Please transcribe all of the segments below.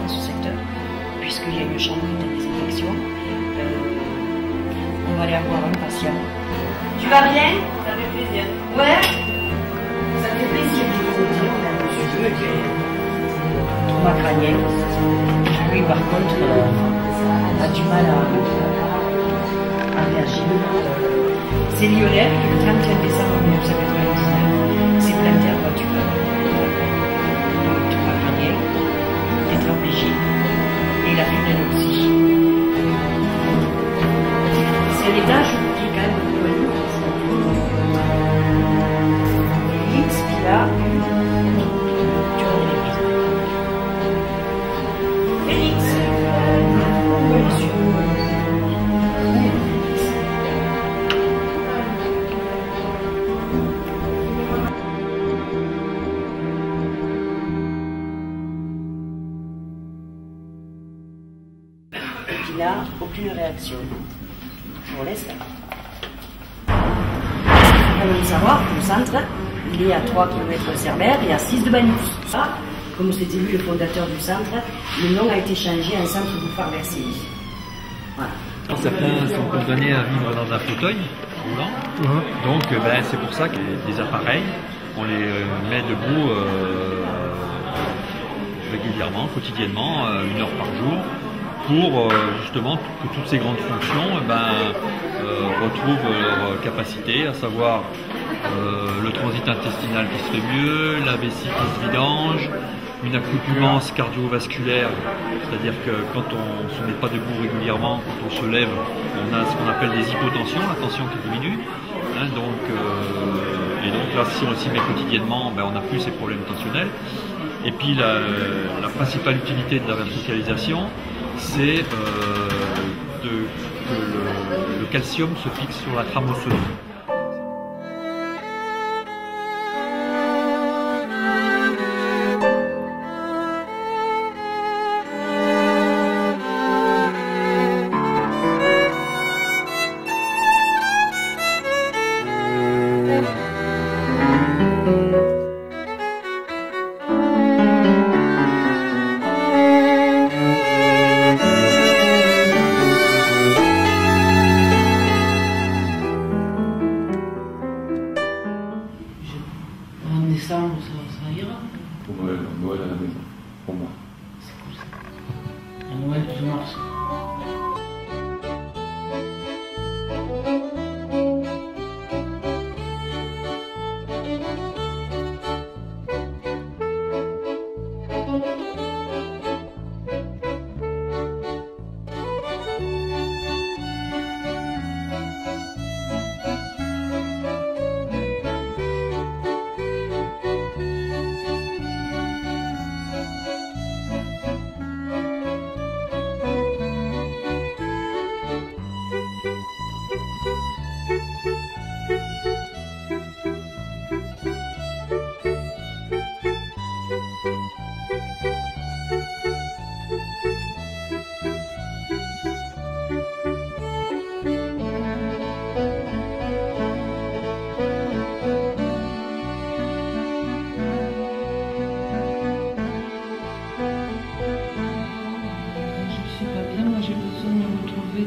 dans ce secteur, puisqu'il y a une chambre de désinfection. On va aller avoir un patient. Tu vas bien? Ça fait plaisir. Ouais. Ça fait plaisir de vous dire. On a un monsieur qui est trauma crânien. Lui, par contre, a du mal à réagir. C'est Lionel qui, le 31 décembre 1999, s'est planté en voiture. Trauma crânien, tétraplégique, et il a fait une aussi. C'est l'état, je vous dis quand même de connu. Félix qui a eu durant l'épisode. Félix, oui, monsieur. Il n'a aucune réaction pour l'instant. Il faut quand même savoir que le centre, il est à 3 km de Cerbère et à 6 de Banus. Ça, comme c'était lui le fondateur du centre, le nom a été changé en centre Bouffard Versailles. Voilà. Certains sont condamnés à vivre dans un fauteuil roulant. Donc c'est pour ça qu'il y a des appareils, on les met debout régulièrement, quotidiennement, 1 heure par jour, pour justement que toutes ces grandes fonctions retrouvent leur capacité, à savoir le transit intestinal qui se fait mieux, la vessie qui se vidange, une accoutumance cardiovasculaire, c'est-à-dire que quand on ne se met pas debout régulièrement, quand on se lève, on a ce qu'on appelle des hypotensions, la tension qui diminue. Et donc là, si on s'y met quotidiennement, on n'a plus ces problèmes tensionnels. Et puis la principale utilité de la verticalisation, c'est que le calcium se fixe sur la trame osseuse. Ça ira. Pour Noël à la maison, pour moi. C'est cool ça. À Noël, 12 mars.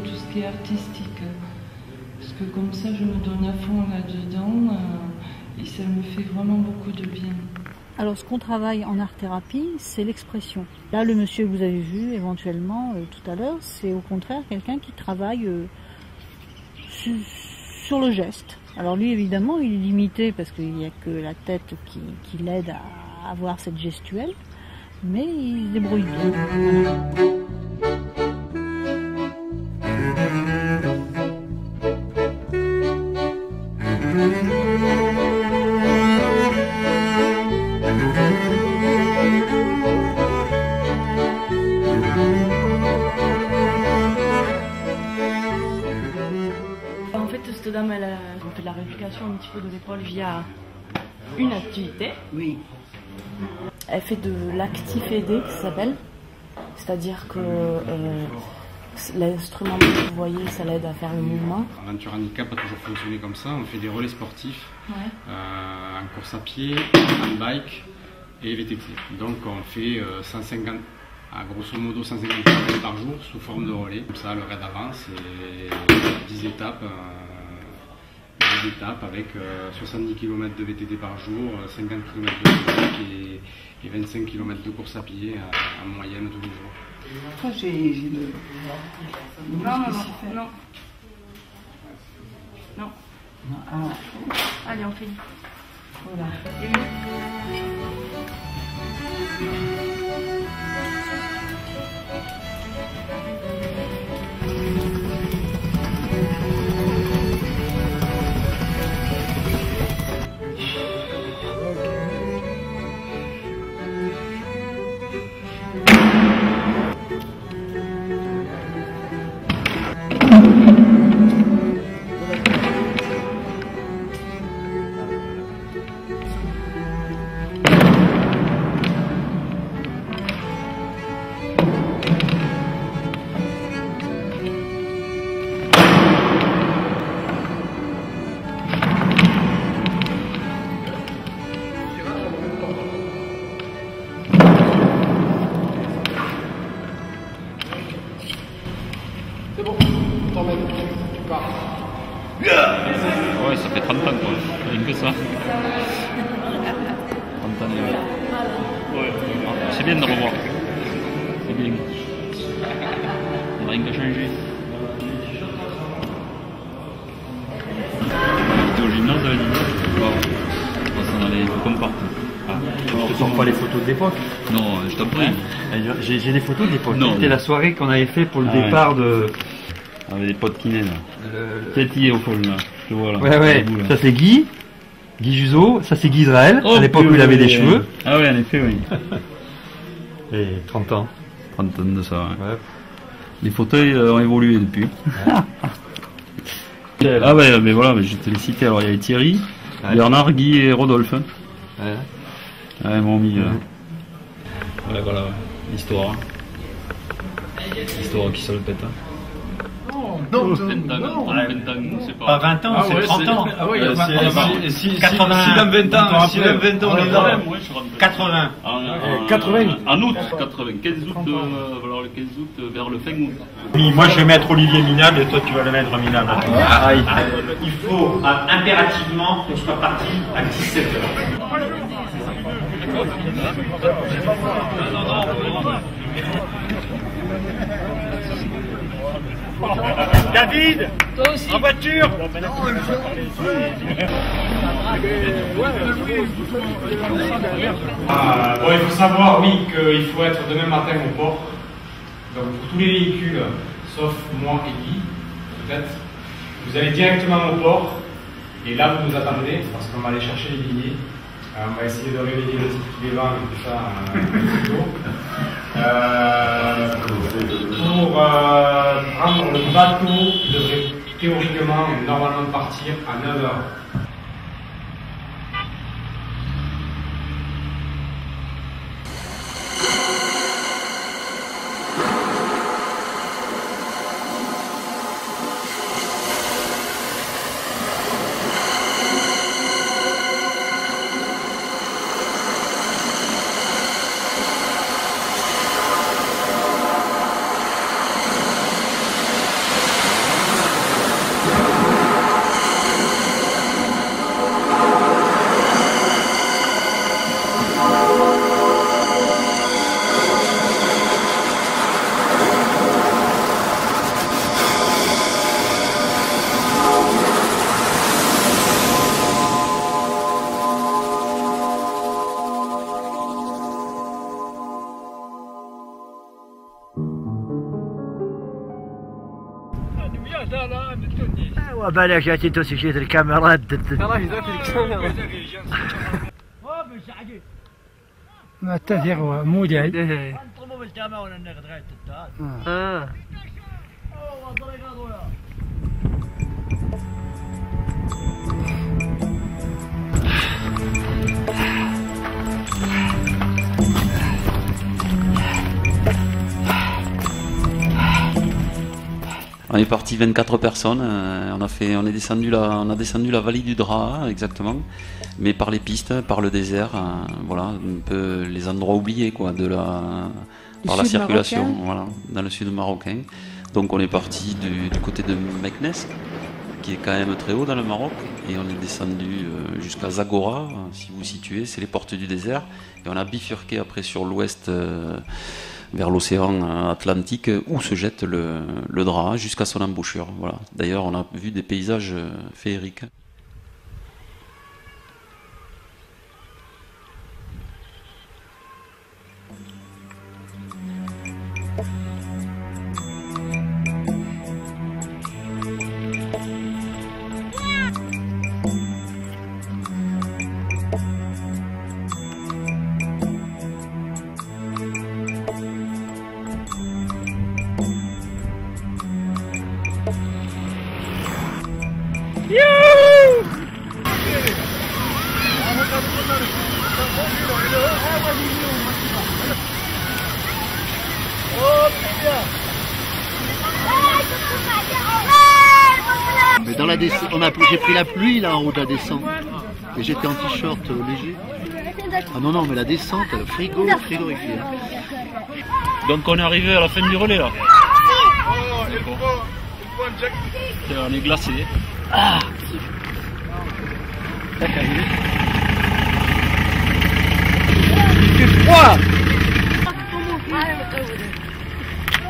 Tout ce qui est artistique, parce que comme ça je me donne à fond là-dedans et ça me fait vraiment beaucoup de bien. Alors ce qu'on travaille en art-thérapie, c'est l'expression. Là le monsieur que vous avez vu éventuellement tout à l'heure, c'est au contraire quelqu'un qui travaille sur le geste. Alors lui évidemment il est limité parce qu'il n'y a que la tête qui l'aide à avoir cette gestuelle, mais il se débrouille bien. En fait, cette dame, elle a fait de la rééducation un petit peu de l'épaule via une activité. Oui. Elle fait de l'actif aidé, qui s'appelle. C'est-à-dire que l'instrument que vous voyez, ça l'aide à faire le mouvement. Aventure Handicap a toujours fonctionné comme ça. On fait des relais sportifs, en course à pied, en bike et VTT. Donc on fait 150 à grosso modo 150 km par jour sous forme de relais. Comme ça, le raid avant, c'est 10 étapes avec 70 km de VTT par jour, 50 km de physique et 25 km de course à pied en moyenne tous les jours. Moi, j'ai le... Non. Allez, on fait. Voilà. Ouais, ça fait 30 ans quoi, rien que ça. 30 ans. Ouais. C'est bien de revoir. C'est bien. Il n'y a rien qu'à changer. J'étais au gymnase avec lui. On va s'en aller, il faut qu'on parte. Je te sors pas les photos de l'époque. Non, je t'en prie. J'ai des photos de l'époque. Non. C'était la soirée qu'on avait fait pour le départ de... Avec des potes kinés là. Tête au fond là. Je vois là. Ouais. Ça c'est Guy Juzo. Ça c'est Guy Israël. À l'époque où il avait des cheveux. Ah ouais, en effet, oui. Et 30 ans. 30 ans de ça, ouais. Les fauteuils ont évolué depuis. Ah ouais, mais voilà, je te les citais. Alors il y avait Thierry, Bernard, Guy et Rodolphe. Ouais, mon milieu. Ouais, voilà, l'histoire. L'histoire qui se le pète. Non, 20 ans, c'est pas. Pas 20 ans, c'est 30 ans. Ah ouais, si dans 20 ans, si dans 20 ans, on est là. 80. En août, 80. 15 août, alors le 15 août vers le fin août. Oui, moi je vais mettre Olivier minable et toi tu vas le mettre minable. Il faut impérativement qu'on soit parti à 17h. David, en voiture. Bon, il faut savoir, oui, qu'il faut être demain matin au port. Donc pour tous les véhicules, sauf moi et Guy, peut-être, vous allez directement au port. Et là, vous nous attendez, parce qu'on va aller chercher les billets. On va essayer de réveiller les vents et tout ça pour prendre le bateau qui devrait théoriquement et normalement partir à 9h. وبالك جاتي توسيشيت الكاميرات ما التثير مو جاي On est parti 24 personnes, on a descendu la vallée du Draa exactement, mais par les pistes, par le désert, voilà, un peu les endroits oubliés quoi, de par la circulation, voilà, dans le sud marocain. Donc on est parti du côté de Meknes, qui est quand même très haut dans le Maroc, et on est descendu jusqu'à Zagora, si vous vous situez, c'est les portes du désert, et on a bifurqué après sur l'ouest vers l'océan Atlantique, où se jette le Draa jusqu'à son embouchure. Voilà. D'ailleurs, on a vu des paysages féeriques. Mais dans la descente, j'ai pris la pluie là en haut de la descente et j'étais en t-shirt léger. Ah non, mais la descente, frigorifiée. Donc on est arrivé à la fin du relais là. On est glacé. Ah, il fait froid.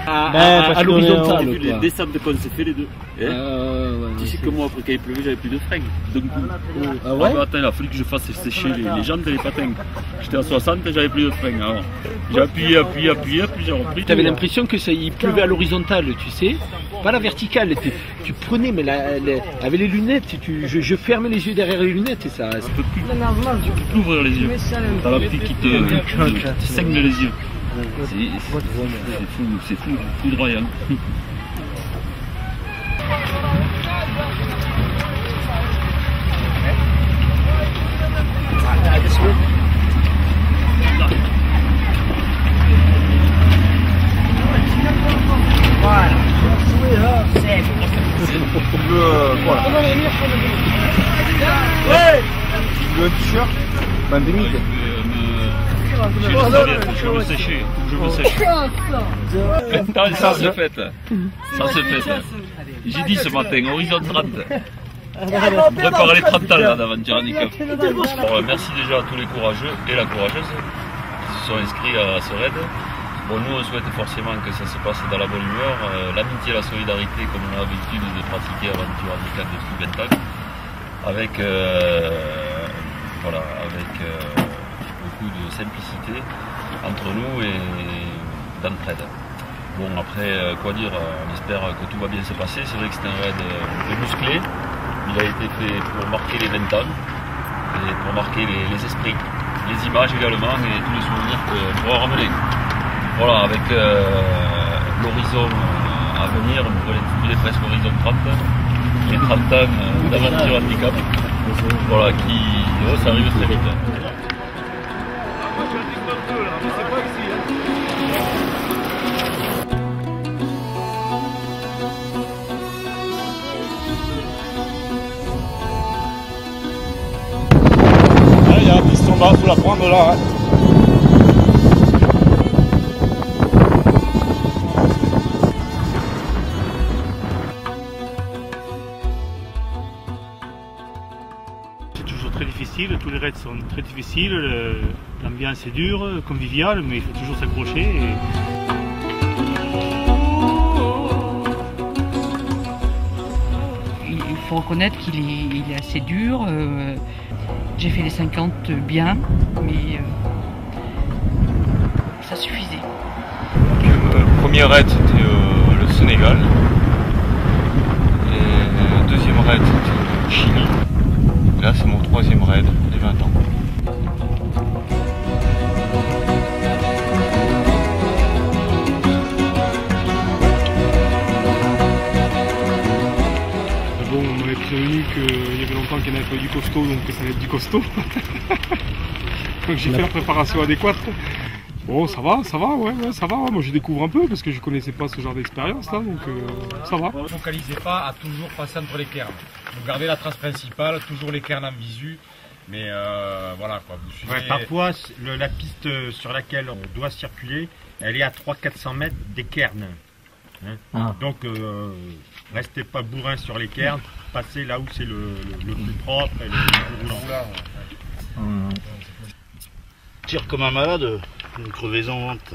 À l'horizontale, les descentes qu'on s'est fait les deux. Tu sais que moi, après qu'il pleuvait, j'avais plus de frein. Donc, attends, il a fallu que je fasse sécher les jantes et les patins. J'étais à 60 et j'avais plus de frein. Alors, j'ai appuyé, puis j'ai repris. Tu avais l'impression que il pleuvait à l'horizontale, tu sais, pas la verticale. Tu prenais, mais avec les lunettes, je fermais les yeux derrière les lunettes et ça. Tu peux plus ouvrir les yeux. T'as la pluie qui te saigne les yeux. C'est fou, foudroyant. Le t-shirt, pandémique. Je veux sécher, Ça se fait. J'ai dit ce matin, horizon 30. Préparer les 30 ans là d'aventure handicap. Bon, merci déjà à tous les courageux et la courageuse qui se sont inscrits à ce raid. Bon, nous on souhaite forcément que ça se passe dans la bonne humeur, l'amitié et la solidarité comme on a l'habitude de pratiquer aventure handicap depuis 20 ans, avec beaucoup de simplicité entre nous et d'entraide. Bon, après, quoi dire, on espère que tout va bien se passer. C'est vrai que c'est un raid musclé. Il a été fait pour marquer les 20 ans et pour marquer les esprits, les images également et tous les souvenirs qu'on pourra ramener. Voilà, avec l'horizon à venir, on est presque horizon 30, les 30 ans d'aventure handicap, voilà, ça arrive très vite. Il y a un piston bas, il faut la prendre là. C'est toujours très difficile, tous les raids sont très difficiles, l'ambiance est dure, conviviale, mais il faut toujours s'accrocher. Il faut reconnaître qu'il est assez dur. J'ai fait les 50 bien, mais ça suffisait. Le premier raid c'était le Sénégal, et le deuxième raid c'était le Chili, et là c'est mon troisième raid des 20 ans. Bon, on m'avait prévenu qu'il y avait longtemps qu'il n'y en avait pas eu du costaud, donc que ça allait être du costaud. Donc j'ai fait la préparation adéquate. Bon, ça va, ouais, ça va. Moi je découvre un peu parce que je connaissais pas ce genre d'expérience là, donc ça va. Ne focalisez pas à toujours passer entre les cairns. Vous gardez la trace principale, toujours les cairns en visu. Mais voilà quoi. Vous suivez... Ouais, parfois, la piste sur laquelle on doit circuler, elle est à 300-400 mètres des cairns. Hein. Ah. Donc, restez pas bourrin sur les cairns, passez là où c'est le plus propre et le plus roulant. Tire comme un malade, une crevaison vente.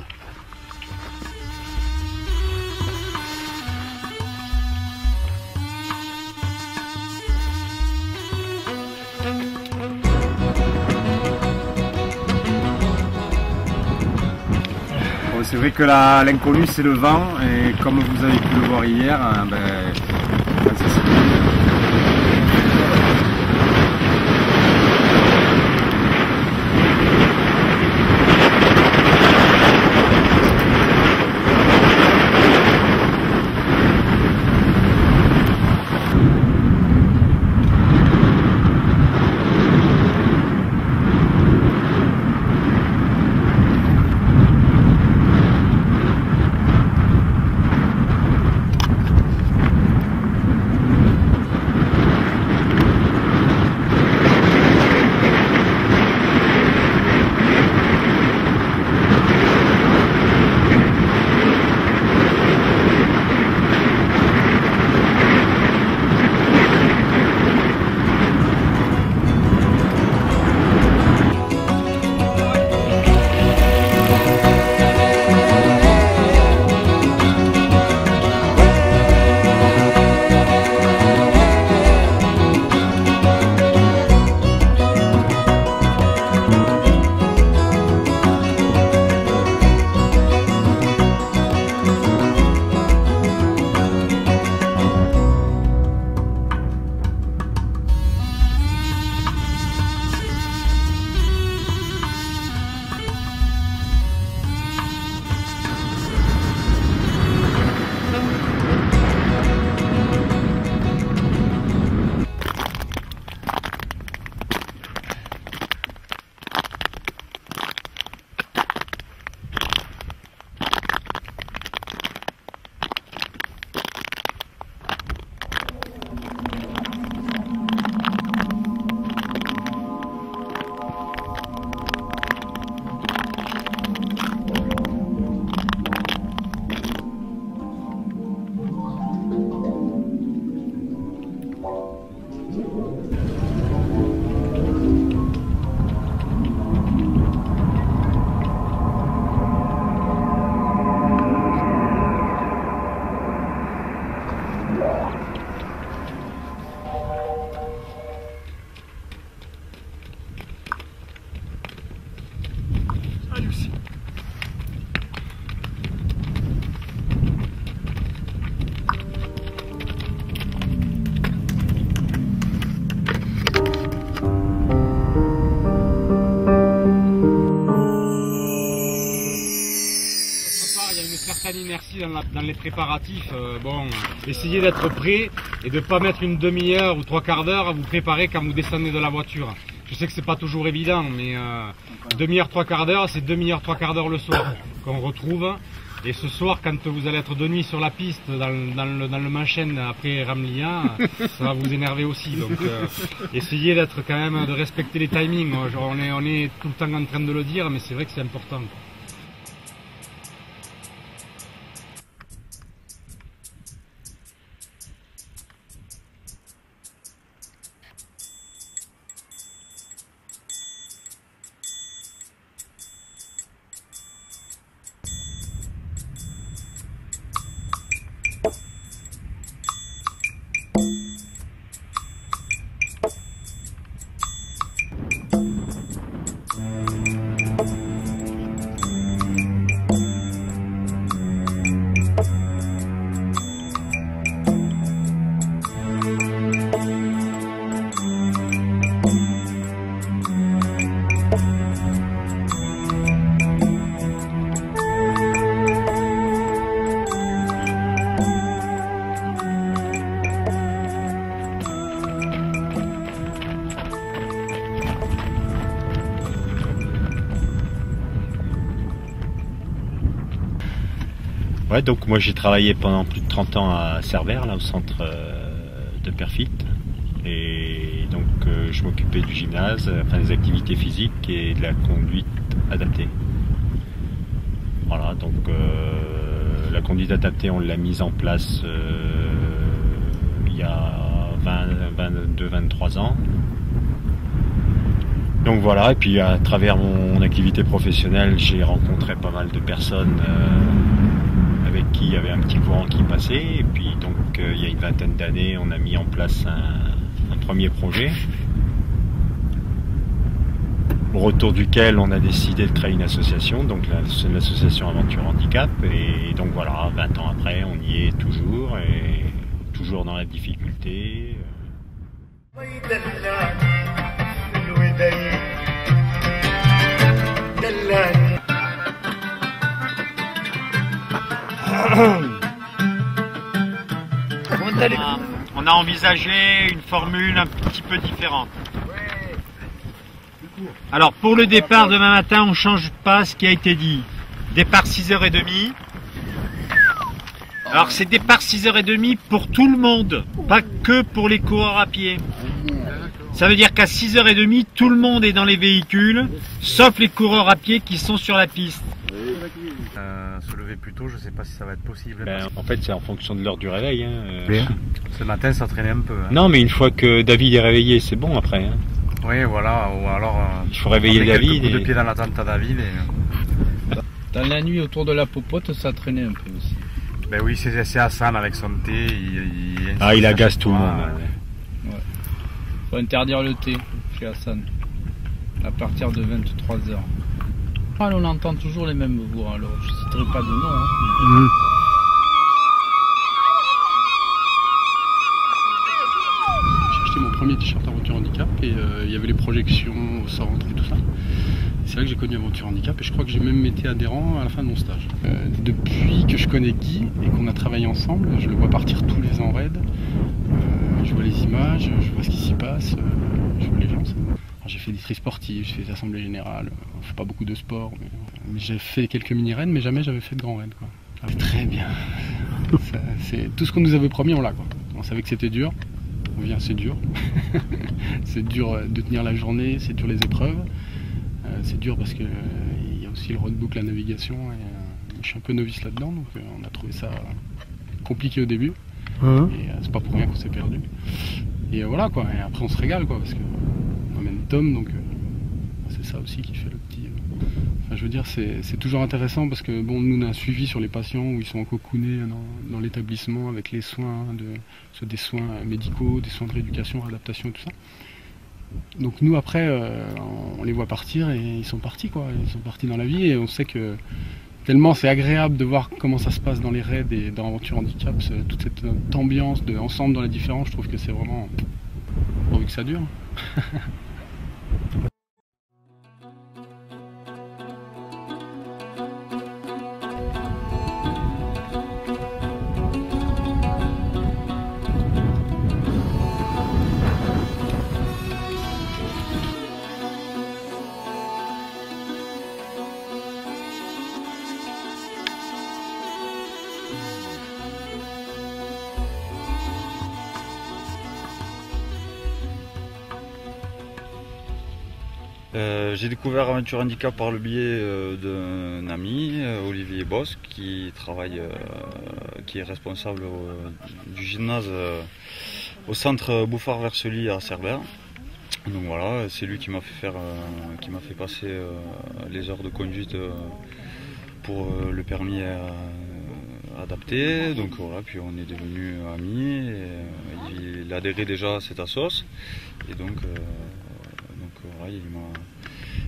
C'est vrai que l'inconnu c'est le vent et comme vous avez pu le voir hier, ça c'est inertie dans les préparatifs. Essayez d'être prêt et de ne pas mettre une demi-heure ou 3/4 d'heure à vous préparer quand vous descendez de la voiture. Je sais que c'est pas toujours évident, mais demi-heure, 3/4 d'heure, c'est demi-heure, 3/4 d'heure le soir qu'on retrouve. Et ce soir, quand vous allez être de nuit sur la piste, dans le Manchen après Ramlia, ça va vous énerver aussi. Donc essayez d'être quand même, de respecter les timings. On est tout le temps en train de le dire, mais c'est vrai que c'est important. Ouais, donc moi j'ai travaillé pendant plus de 30 ans à Cerbère, là au centre de Perfit. Et donc je m'occupais du gymnase, enfin des activités physiques et de la conduite adaptée. Voilà, donc la conduite adaptée, on l'a mise en place il y a 22-23 ans. Donc voilà, et puis à travers mon activité professionnelle, j'ai rencontré pas mal de personnes avec qui il y avait un petit courant qui passait. Et puis donc il y a une vingtaine d'années, on a mis en place un premier projet, au retour duquel on a décidé de créer une association, donc l'association Aventure Handicap. Et donc voilà, 20 ans après, on y est toujours, et toujours dans la difficulté. On a envisagé une formule un petit peu différente. Alors pour le départ demain matin, on ne change pas ce qui a été dit. Départ 6h30. Alors c'est départ 6h30 pour tout le monde, pas que pour les coureurs à pied. Ça veut dire qu'à 6h30, tout le monde est dans les véhicules, sauf les coureurs à pied qui sont sur la piste. Se lever plus tôt, je ne sais pas si ça va être possible. En fait, c'est en fonction de l'heure du réveil. Hein. Ce matin, ça traînait un peu. Hein. Non, mais une fois que David est réveillé, c'est bon après. Hein. Oui, voilà. Ou alors, il faut réveiller David. Coups de pied dans la tente à David. Dans la nuit, autour de la popote, ça traînait un peu aussi. Ben oui, c'est Hassan avec son thé. Il agace tout le monde. Ouais. Faut interdire le thé chez Hassan à partir de 23h. On entend toujours les mêmes voix, alors je ne citerai pas de nom. Hein. J'ai acheté mon premier t-shirt Aventure Handicap et il y avait les projections au centre et tout ça. C'est là que j'ai connu Aventure Handicap et je crois que j'ai même été adhérent à la fin de mon stage. Depuis que je connais Guy et qu'on a travaillé ensemble, je le vois partir tous les ans en raid. Je vois les images, je vois ce qui s'y passe, je vois les gens. J'ai fait des tri sportifs, j'ai fait des assemblées générales, on fait pas beaucoup de sport, mais j'ai fait quelques mini-raids, mais jamais j'avais fait de grands raids. Très bien. C'est tout ce qu'on nous avait promis, on l'a. On savait que c'était dur, on vient, c'est dur. C'est dur de tenir la journée, c'est dur les épreuves. C'est dur parce qu'il y a aussi le roadbook, la navigation, et je suis un peu novice là-dedans, donc on a trouvé ça compliqué au début. Et c'est pas pour rien qu'on s'est perdu. Et voilà quoi, et après on se régale quoi, parce que on emmène Tom, donc c'est ça aussi qui fait le petit. Enfin, je veux dire, c'est toujours intéressant parce que bon, nous on a un suivi sur les patients où ils sont cocoonés dans l'établissement avec les soins, soit des soins médicaux, des soins de rééducation, réadaptation et tout ça. Donc nous après, on les voit partir et ils sont partis quoi, ils sont partis dans la vie et on sait que tellement c'est agréable de voir comment ça se passe dans les raids et dans Aventure Handicap, toute cette ambiance de ensemble dans la différence, je trouve que c'est vraiment pourvu que ça dure. J'ai découvert Aventure Handicap par le biais d'un ami, Olivier Bosque, qui travaille, qui est responsable du gymnase au centre Bouffard-Versely à Cerbère. Donc voilà, c'est lui qui m'a fait passer les heures de conduite pour le permis adapté. Donc voilà, puis on est devenus amis. Et, il adhérait déjà à cette assoce et donc voilà, il m'a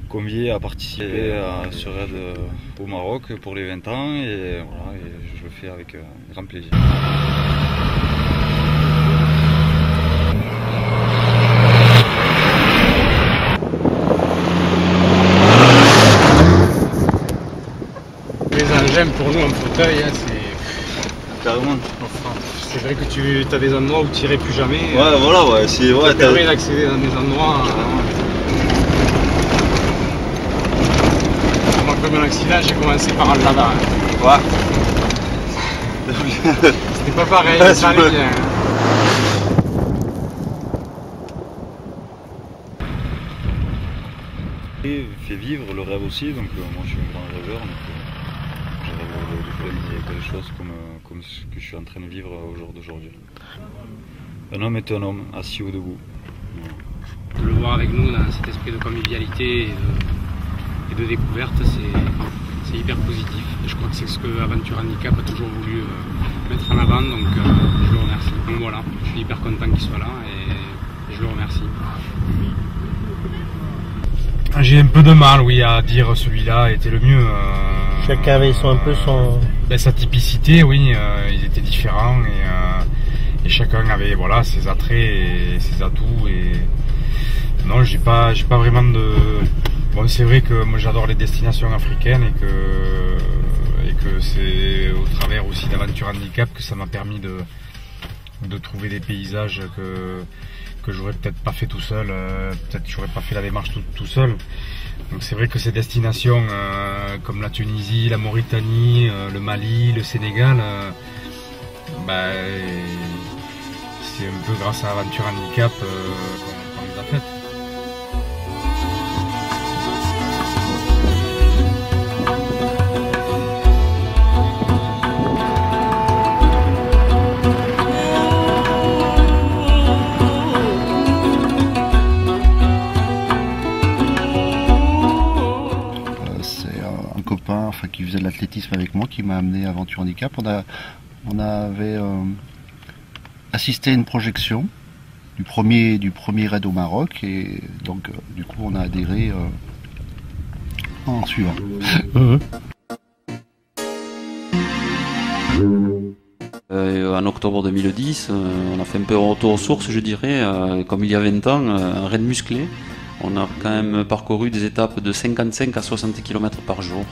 convié à participer à ce raid au Maroc pour les 20 ans et voilà, et je le fais avec grand plaisir. Les engins pour nous en fauteuil, hein, c'est carrément. C'est vrai que tu as des endroits où tu n'irais plus jamais. Ouais, voilà, ouais, c'est vrai. Ça permet d'accéder dans des endroits. Après mon accident, j'ai commencé par le là-bas. Ouais. C'était pas pareil, ça allait bien. Et fait vivre le rêve aussi, donc moi je suis un grand rêveur, donc je rêve de plein de belles choses comme ce que je suis en train de vivre au jour d'aujourd'hui. Un homme est un homme, assis ou debout. De le voir avec nous dans cet esprit de convivialité et de découverte, c'est hyper positif. Et je crois que c'est ce que Aventure Handicap a toujours voulu mettre en avant, donc je le remercie. Donc voilà, je suis hyper content qu'il soit là et je le remercie. J'ai un peu de mal, oui, à dire celui-là était le mieux. Chacun avait sa typicité, oui, ils étaient différents et chacun avait voilà ses attraits et ses atouts. Et non, j'ai pas vraiment de. Bon, c'est vrai que moi j'adore les destinations africaines et que c'est au travers aussi d'Aventure Handicap que ça m'a permis de trouver des paysages que j'aurais peut-être pas fait tout seul, peut-être que j'aurais pas fait la démarche tout seul. Donc c'est vrai que ces destinations comme la Tunisie, la Mauritanie, le Mali, le Sénégal, c'est un peu grâce à Aventure Handicap qu'on les a faites. Qui faisait de l'athlétisme avec moi, qui m'a amené à Aventure Handicap. On avait assisté à une projection du premier raid au Maroc et donc du coup on a adhéré en suivant. En octobre 2010, on a fait un peu un retour aux sources, je dirais, comme il y a 20 ans, un raid musclé. On a quand même parcouru des étapes de 55 à 60 km par jour.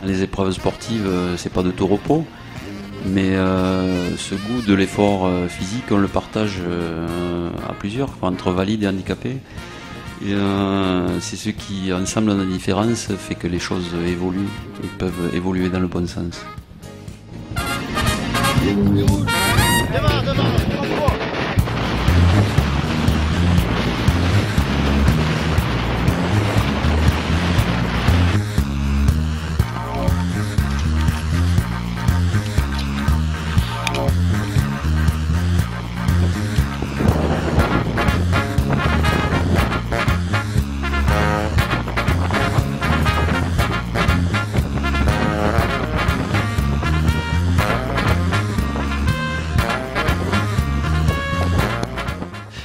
Les épreuves sportives, c'est pas de tout repos, mais ce goût de l'effort physique, on le partage à plusieurs, entre valides et handicapés. C'est ceux qui, ensemble, dans la différence, fait que les choses évoluent et peuvent évoluer dans le bon sens.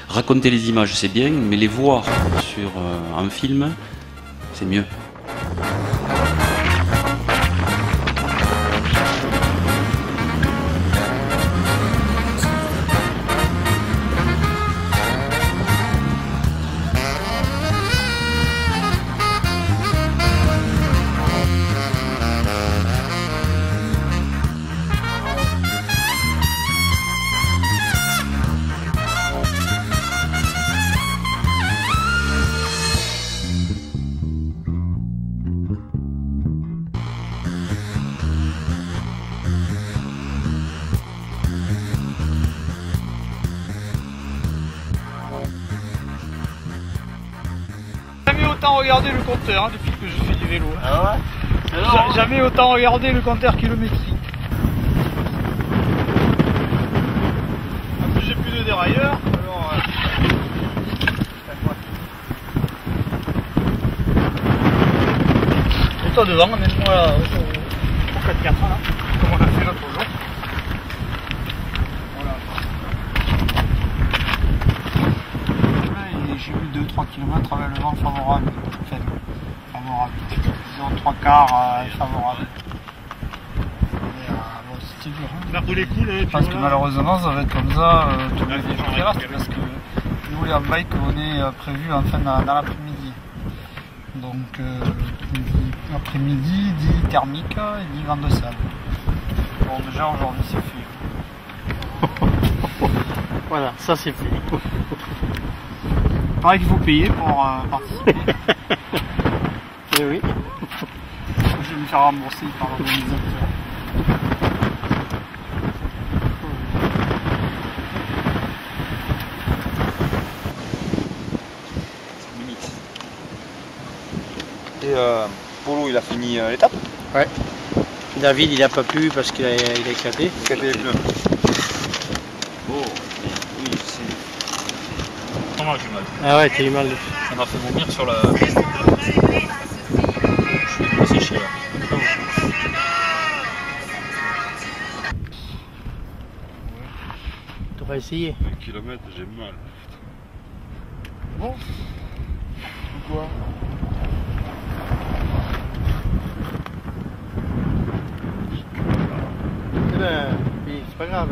Raconter les images, c'est bien, mais les voir sur un film, c'est mieux. Jamais autant regardé le compteur depuis que je fais du vélo. Ah ouais? Jamais autant regardé le compteur kilométrique. En plus j'ai plus de dérailleur. Alors, et toi devant, amène-moi au 4x4 là, comme on a fait l'autre jour. J'ai eu 2-3 km avec le vent favorable, faible, favorable. Disons 3 quarts favorable. c'est dur. Hein. Faire rouler cool, Je pense que malheureusement, ça va être comme ça tous les jours qui restent, parce que nous, les bike, on est prévu enfin dans l'après-midi. Donc, après-midi, dit thermique et dit vent de sable. Bon, déjà aujourd'hui, c'est fait. Voilà, ça c'est fait. Pareil qu'il faut payer pour participer. Et oui. Je vais me faire rembourser par l'organisateur. Et Polo, il a fini l'étape? Ouais. David, il a pas pu parce qu'il a éclaté. Éclaté les pneus. Oh, oui, c'est. Comment j'ai mal? Ah ouais, t'as eu mal. Ça m'a fait vomir sur la. Je suis pas séché là. T'aurais essayé. 1 km, j'ai mal. Bon. Pourquoi? Eh ben, c'est pas grave.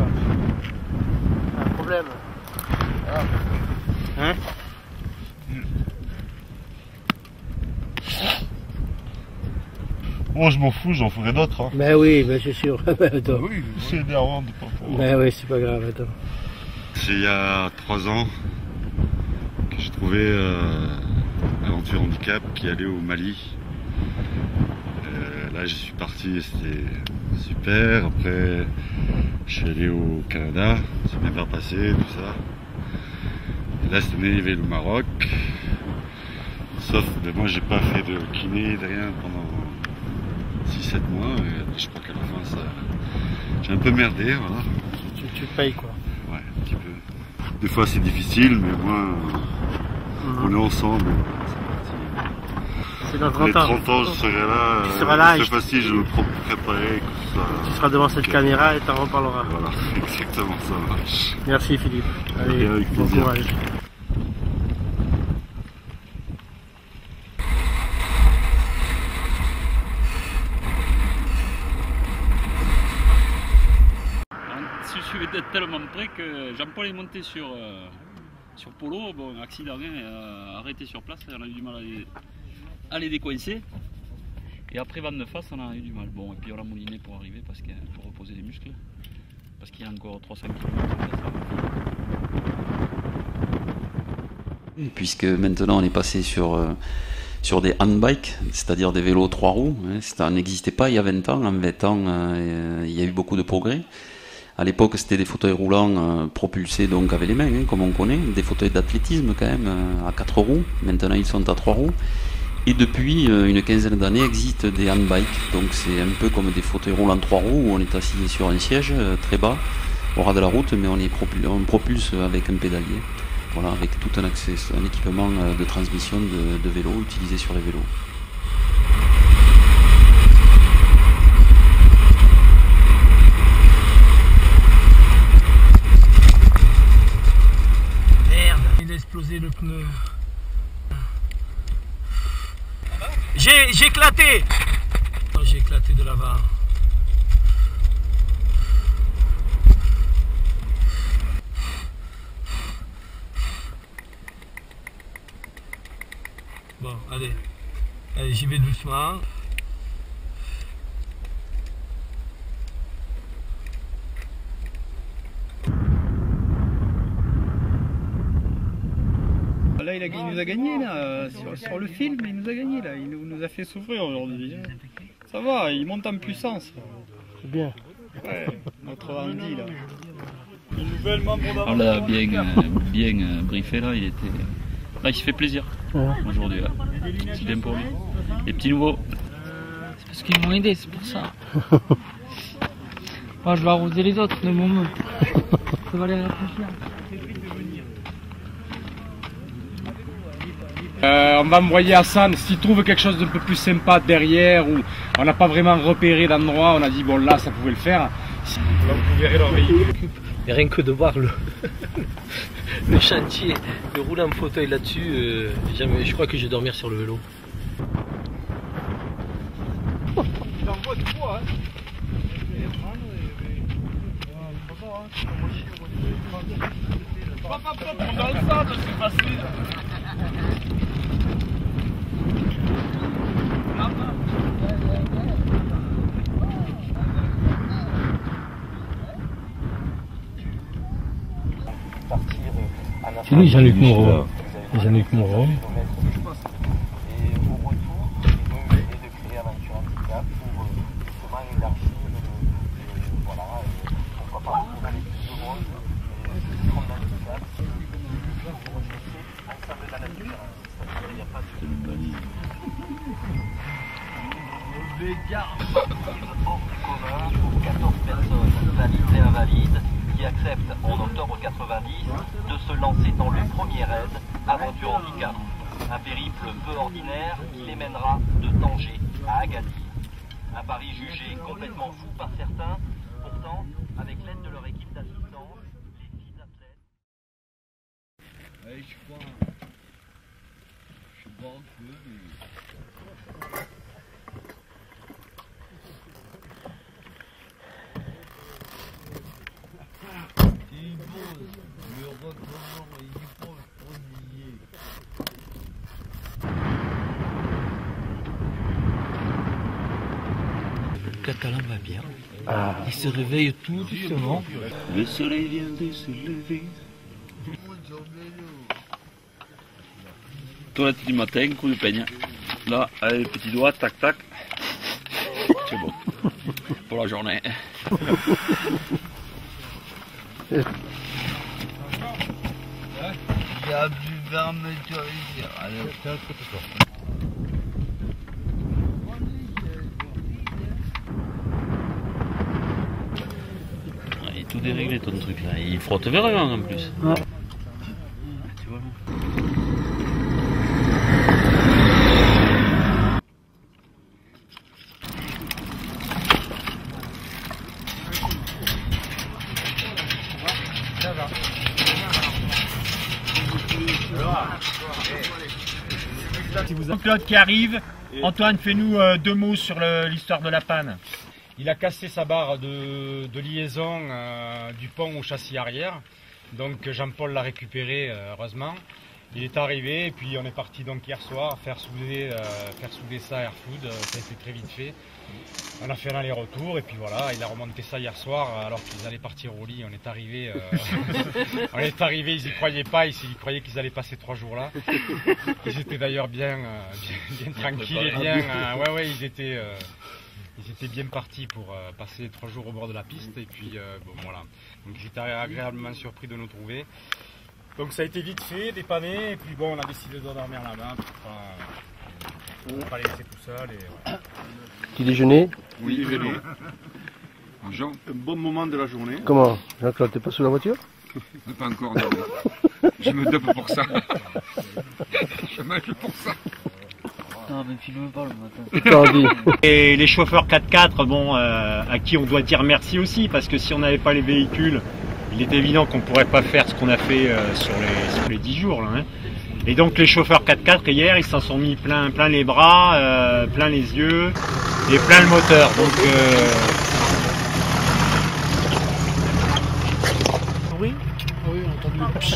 Un problème. Hein? Moi je m'en fous, j'en ferai d'autres. Hein. Ben oui, ben c'est sûr. Oui, c'est énervant de pas pouvoir. Ben oui, c'est pas grave, attends. C'est il y a 3 ans que j'ai trouvé Aventure Handicap qui allait au Mali. Là je suis parti, c'était super. Après je suis allé au Canada, c'est bien pas passé, tout ça. Et là cette année il y avait le Maroc. Sauf que moi j'ai pas fait de kiné, de rien pendant 6-7 mois. Et je crois qu'à la fin ça. J'ai un peu merdé, voilà. Tu payes quoi. Ouais, un petit peu. Des fois c'est difficile, mais moi on est ensemble. C'est dans 30 ans. Les 30 ans, je serai là. Tu seras là. C'est facile, je vais me préparer. Tu seras devant cette caméra et t'en reparleras. Voilà, exactement, ça marche. Merci Philippe. Allez, avec bon plaisir. courage. Je suis tellement près que Jean-Paul est monté sur Polo, bon, accident, hein, arrêté sur place, on a eu du mal à les décoincer. Et après vent de face, on a eu du mal. Bon, et puis on a mouliné pour arriver parce qu'il faut reposer les muscles. Parce qu'il y a encore 300 km. Puisque maintenant on est passé sur des handbikes, c'est-à-dire des vélos 3 roues. Ça n'existait pas il y a 20 ans. En 20 ans, il y a eu beaucoup de progrès. À l'époque, c'était des fauteuils roulants propulsés donc avec les mains, hein, comme on connaît, des fauteuils d'athlétisme quand même à 4 roues. Maintenant, ils sont à 3 roues. Et depuis une quinzaine d'années, existent des handbikes. Donc c'est un peu comme des fauteuils roulants 3 roues où on est assis sur un siège très bas, au ras de la route, mais on propulse avec un pédalier. Voilà, avec tout un équipement de transmission de vélo utilisé sur les vélos. Exploser le pneu. J'ai éclaté. J'ai éclaté de l'avant. Bon, allez j'y vais doucement. Là, il nous a gagné là, sur le film, il nous a gagné là, il nous a fait souffrir aujourd'hui. Ça va, il monte en puissance. C'est bien. Ouais, notre Andy là. Une nouvelle membre d'avant. On l'a bien briefé là, il se fait plaisir aujourd'hui là. C'est bien pour lui. Les petits nouveaux. C'est parce qu'ils m'ont aidé, c'est pour ça. Moi je vais arroser les autres de mon mot. Ça va les réfléchir. On va envoyer Hassan, s'il trouve quelque chose d'un peu plus sympa derrière, où on n'a pas vraiment repéré d'endroit, on a dit bon là ça pouvait le faire. Là vous verrez leur véhicule. Et rien que de voir le chantier, de rouler en fauteuil là-dessus, je crois que je vais dormir sur le vélo. Il envoie du bois, hein. Dans le centre, c'est facile. C'est lui Jean-Luc Moreau. Jean-Luc Moreau. Hors du commun pour 14 personnes valides et invalides qui acceptent en octobre 90 de se lancer dans le premier raid Aventure Handicap. Un périple peu ordinaire qui les mènera de Tanger à Agadir. Un pari jugé complètement fou par certains, pourtant avec l'aide de leur équipe d'assistance, les 6 athlètes. Ouais, je crois un peu, mais... Le Catalan va bien. Il se réveille tout doucement. Le soleil vient de se lever. Toilette du matin, coup de peigne. Là, avec les petits doigts, tac tac. C'est bon. Pour la journée. Il y a du verme ici. Allez, Il est tout déréglé ton truc là. Il frotte vers eux en plus. Ouais. Tu vois. Claude qui arrive. Antoine, fais-nous 2 mots sur l'histoire de la panne. Il a cassé sa barre de liaison du pont au châssis arrière. Donc Jean-Paul l'a récupéré heureusement. Il est arrivé et puis on est parti donc hier soir faire souder ça à Airfood. Ça a été très vite fait. On a fait un aller-retour et puis voilà, il a remonté ça hier soir alors qu'ils allaient partir au lit. On est arrivé, ils y croyaient pas, ils croyaient qu'ils allaient passer 3 jours là. Ils étaient d'ailleurs bien tranquilles et bien, ils étaient bien partis pour passer 3 jours au bord de la piste et puis bon voilà. Donc j'étais agréablement surpris de nous trouver. Donc ça a été vite fait, dépanné et puis bon on a décidé de dormir là-bas pour pas les laisser tout seuls et voilà. Petit déjeuner? Oui, déjeuner. Un bon moment de la journée. Comment? Jean-Claude, t'es pas sous la voiture? Pas encore, non. Je me dope pour ça. Je mange pour ça. Non, mais filme pas le matin. Et les chauffeurs 4x4, bon, à qui on doit dire merci aussi, parce que si on n'avait pas les véhicules, il est évident qu'on ne pourrait pas faire ce qu'on a fait sur les 10 jours. Là, hein. Et donc les chauffeurs 4x4 hier, ils s'en sont mis plein les bras, plein les yeux et plein le moteur. Donc Oui, oui, on a entendu.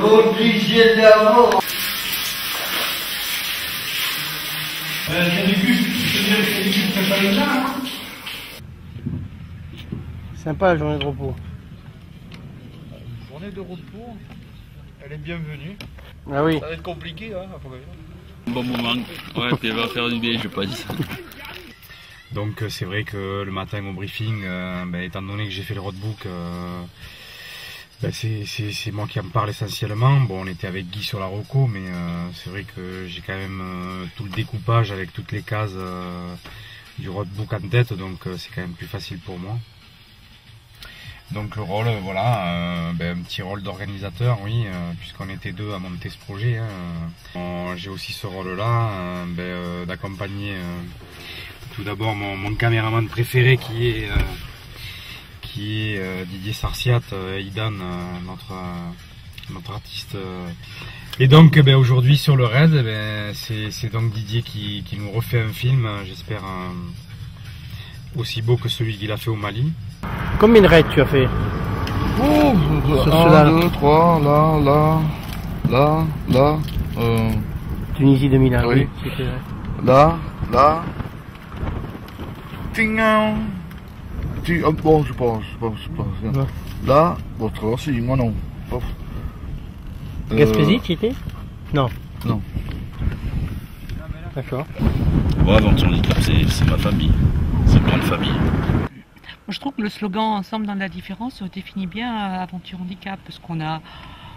Obligé d'avoir. Sympa la journée de repos. Journée de repos, elle est bienvenue. Ah oui. Ça va être compliqué, hein, après. Un bon moment. Ouais, puis elle va faire du bien, je pense. Donc c'est vrai que le matin au briefing, étant donné que j'ai fait le roadbook, c'est moi qui en parle essentiellement. Bon, on était avec Guy sur la reco, mais c'est vrai que j'ai quand même tout le découpage avec toutes les cases du roadbook en tête, donc c'est quand même plus facile pour moi. Donc le rôle, voilà, un petit rôle d'organisateur, oui, puisqu'on était 2 à monter ce projet. Hein. J'ai aussi ce rôle-là, d'accompagner tout d'abord mon caméraman préféré qui est Didier Sarciat, Idan, notre artiste. Et donc aujourd'hui sur le raid, c'est donc Didier qui nous refait un film, j'espère aussi beau que celui qu'il a fait au Mali. Combien de raids tu as fait? Oh, 1, 2, 3, là. Tunisie 2001, oui. C'était vrai. Là. Bon, je pense. Là, votre si, moi non. Gaspésie, tu étais? Non. Non. D'accord. Ouais, Aventure Handicap, c'est ma famille. C'est une grande famille. Je trouve que le slogan Ensemble dans la différence définit bien Aventure Handicap, parce qu'on a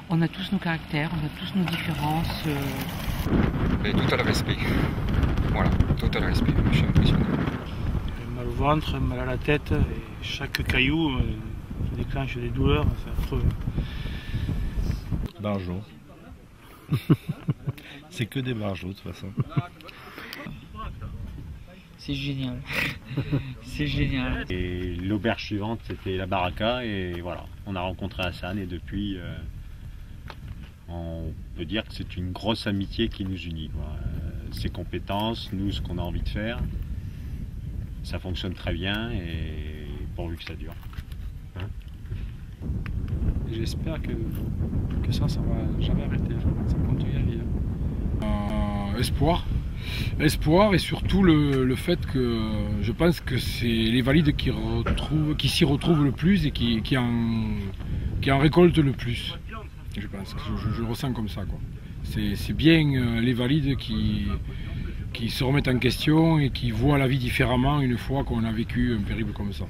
tous nos caractères, on a tous nos différences. Et total respect. Voilà, total respect. Je suis impressionné. Mal au ventre, mal à la tête, et chaque caillou déclenche des douleurs, c'est affreux. Barjot. C'est que des barjots de toute façon. C'est génial. C'est génial. Et l'auberge suivante, c'était la Baraka, et voilà, on a rencontré Hassan, et depuis, on peut dire que c'est une grosse amitié qui nous unit, quoi. Ses compétences, nous, ce qu'on a envie de faire, ça fonctionne très bien, et pourvu que ça dure. Hein? J'espère que ça va jamais arrêter, ça continue à vivre. Espoir et surtout le fait que je pense que c'est les valides qui s'y retrouvent le plus et qui en récoltent le plus. Je pense, je le ressens comme ça, quoi. C'est bien les valides qui se remettent en question et qui voient la vie différemment une fois qu'on a vécu un périple comme ça.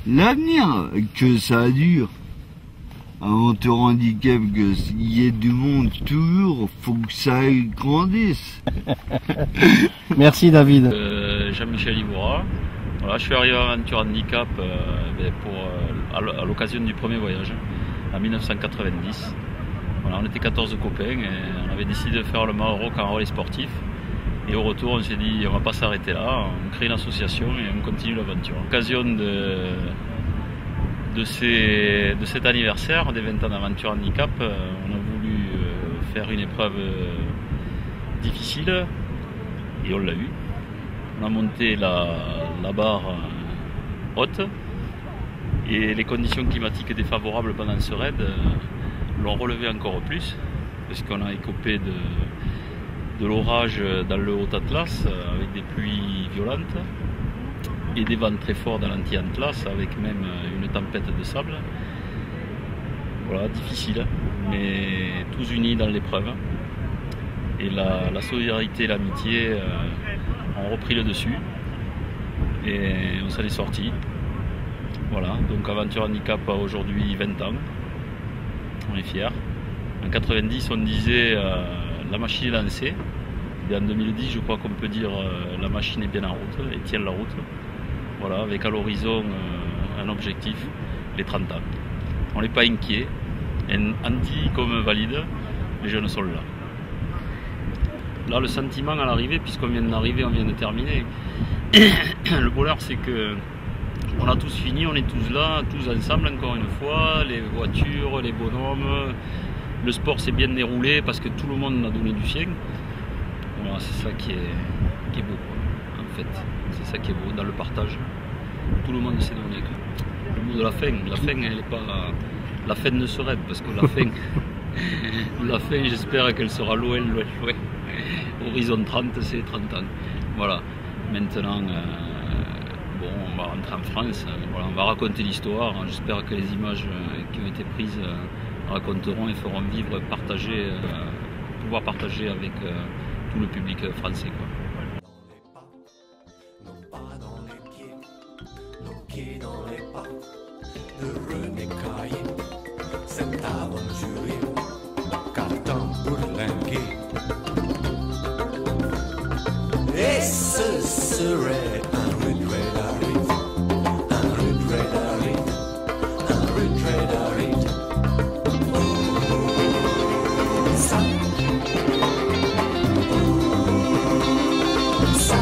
L'avenir, que ça dure. Aventure Handicap, qu'il y ait du monde toujours, faut que ça grandisse. Merci David. Jean-Michel Ivoira. Voilà, je suis arrivé à Aventure Handicap à l'occasion du premier voyage, en 1990. Voilà, on était 14 copains et on avait décidé de faire le Maroc en relais sportif. Et au retour, on s'est dit, on va pas s'arrêter là, on crée une association et on continue l'aventure. À l'occasion de cet anniversaire des 20 ans d'Aventure Handicap, on a voulu faire une épreuve difficile et on l'a eu. On a monté la barre haute et les conditions climatiques défavorables pendant ce raid l'ont relevé encore plus, parce qu'on a écopé de l'orage dans le Haut-Atlas avec des pluies violentes et des vents très forts dans l'anti-Atlas avec même une tempête de sable. Voilà, difficile, mais tous unis dans l'épreuve. Et la solidarité et l'amitié ont repris le dessus et on s'en est sorti. Voilà, donc Aventure Handicap a aujourd'hui 20 ans. On est fiers. En 90, on disait la machine est lancée. Et en 2010, je crois qu'on peut dire la machine est bien en route et tient la route. Voilà, avec à l'horizon un objectif, les 30 ans. On n'est pas inquiet. Anti comme valide, les jeunes sont là. Là, le sentiment à l'arrivée, puisqu'on vient d'arriver, on vient de terminer. Le bonheur, c'est que on a tous fini, on est tous là, tous ensemble encore une fois. Les voitures, les bonhommes, le sport s'est bien déroulé parce que tout le monde a donné du sien. Voilà, c'est ça qui est beau, quoi, en fait. C'est ça qui est beau dans le partage. Tout le monde s'est donné. Le mot de la fin, elle est pas la fin de ce raid, parce que la fin, j'espère qu'elle sera loin. Horizon 30, c'est 30 ans. Voilà. Maintenant, bon, on va rentrer en France. Voilà, on va raconter l'histoire. J'espère que les images qui ont été prises raconteront et feront vivre, pouvoir partager avec tout le public français, quoi. Dans les pas de René Caillé, cet aventurier, carton bourlingué. Et ce serait un rude raid arrive, un rude raid arrive, un rude raid arrive. Ça, ça.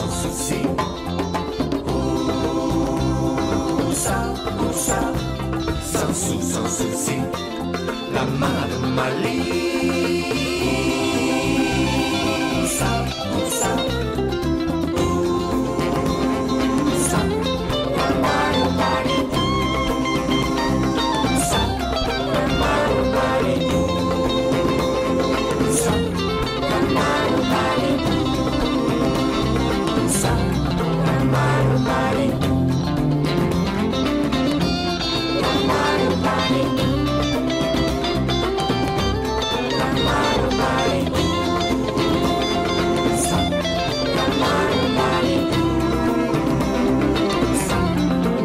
sans souci. Où ça, sans sou, sans souci. La main de Mali. Où ça, où ça, la main de Mali. Où ça, la main de Mali. Où ça, la main de Mali. Où ça, la main de Mali. La main de Mali. La main de Mali. Où ça, la main de Mali. Où ça,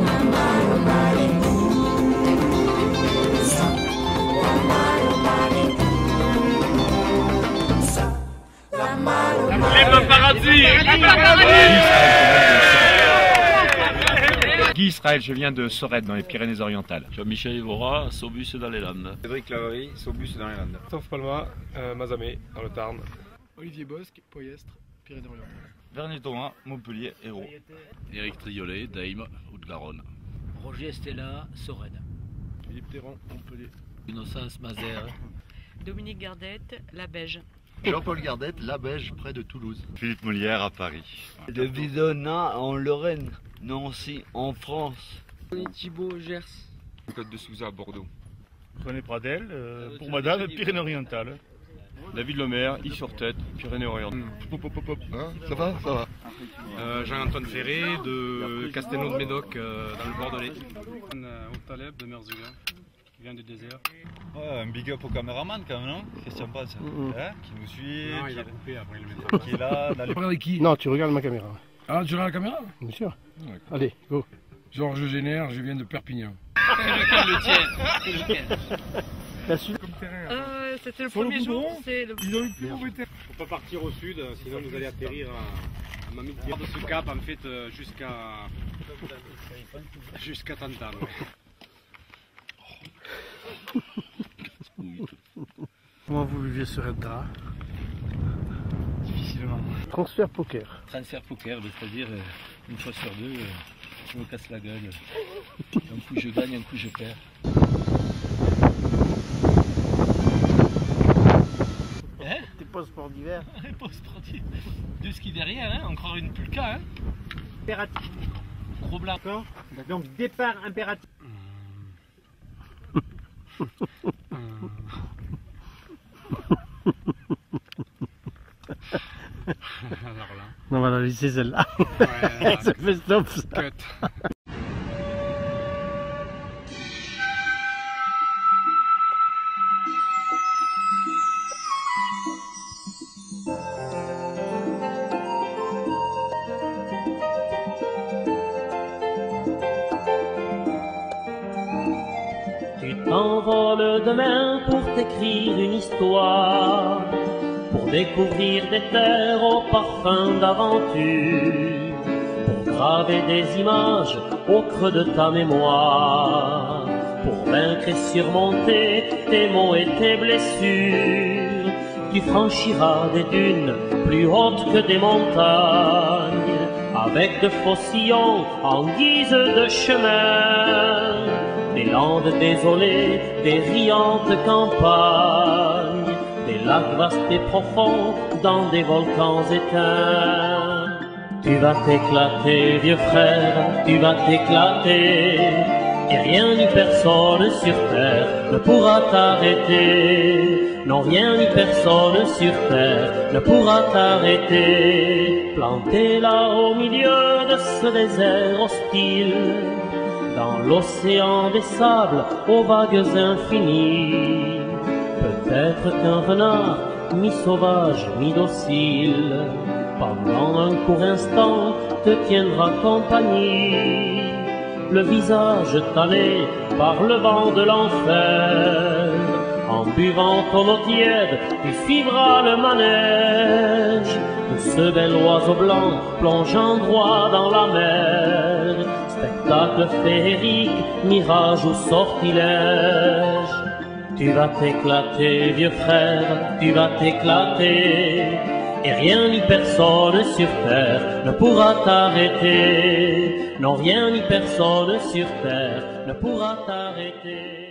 la main de Mali. Où ça, la main de Mali. Où ça, la main de Guy Israël, je viens de Sorède dans les Pyrénées-Orientales. Jean-Michel Evora, Sobus dans les Landes. Cédric Lavary, Sobus dans les Landes. Christophe Palma, Mazamet, dans le Tarn. Olivier Bosque, Poyestre, Pyrénées-Orientales. Vernier Thomas, Montpellier, Hérault. Éric Triolet, Daïm, Haute-Garonne. Roger Stella, Sorède. Philippe Théron, Montpellier. Innocence Mazère. Dominique Gardette, La Beige. Jean-Paul Gardette, La Beige, près de Toulouse. Philippe Molière à Paris. De Vidonna en Lorraine. Nancy en France. Thibault, Gers. Côte de Souza à Bordeaux. René Pradel, pour madame, Pyrénées-Orientales. David Lemaire, Yves-sur-Tête, Pyrénées-Orientales. Hein, ça va, ça va. Jean-Antoine Ferré, de Castelnau de Médoc, dans le Bordelais. Taleb de Merzouga, qui vient du désert. Ouais, un big up au caméraman quand même, non? Christian Paz, hein, qui nous suit, Non, il a coupé après le qui est là. Dans les... Regarde qui? Non, tu regardes ma caméra. Ah, tu regardes la caméra? Bien sûr. Ouais. Allez, go. Georges Génère, je viens de Perpignan. C'est lequel le tien? T'as su? C'était le premier jour. C'est le... Ils ont eu plus mauvais terrain. Faut pas partir au sud, sinon vous allez atterrir à Mamoudzia. De ce cap, en fait, jusqu'à Tantan. Comment vous viviez sur Edra? Difficilement. Transfert poker. Transfert poker, c'est-à-dire une fois sur deux, je me casse la gueule. Un coup je gagne, un coup je perds. Hein? T'es pas sport d'hiver? Pas sport d'hiver. De ski derrière, hein? Encore une pulka, hein? Impératif. Gros blanc. Donc départ impératif. Alors là. On va la laisser celle-là. Ouais, ça fait stop ça. Cut. Tu t'envoles demain pour t'écrire une histoire, pour découvrir des terres au parfum d'aventure, pour graver des images au creux de ta mémoire, pour vaincre et surmonter tes maux et tes blessures. Tu franchiras des dunes plus hautes que des montagnes, avec de faux sillons en guise de chemin, des landes désolées, des riantes campagnes, des lacs vastes et profonds dans des volcans éteints. Tu vas t'éclater, vieux frère, tu vas t'éclater, et rien ni personne sur terre ne pourra t'arrêter. Non, rien ni personne sur terre ne pourra t'arrêter. Planté là au milieu de ce désert hostile, dans l'océan des sables aux vagues infinies, peut-être qu'un renard, mi-sauvage, mi-docile, pendant un court instant te tiendra compagnie, le visage tanné par le vent de l'enfer. En buvant ton eau tiède, tu suivras le manège de ce bel oiseau blanc plongeant droit dans la mer. Spectacle féerique, mirage ou sortilège. Tu vas t'éclater, vieux frère, tu vas t'éclater, Et rien ni personne sur terre ne pourra t'arrêter. Non, rien ni personne sur terre ne pourra t'arrêter.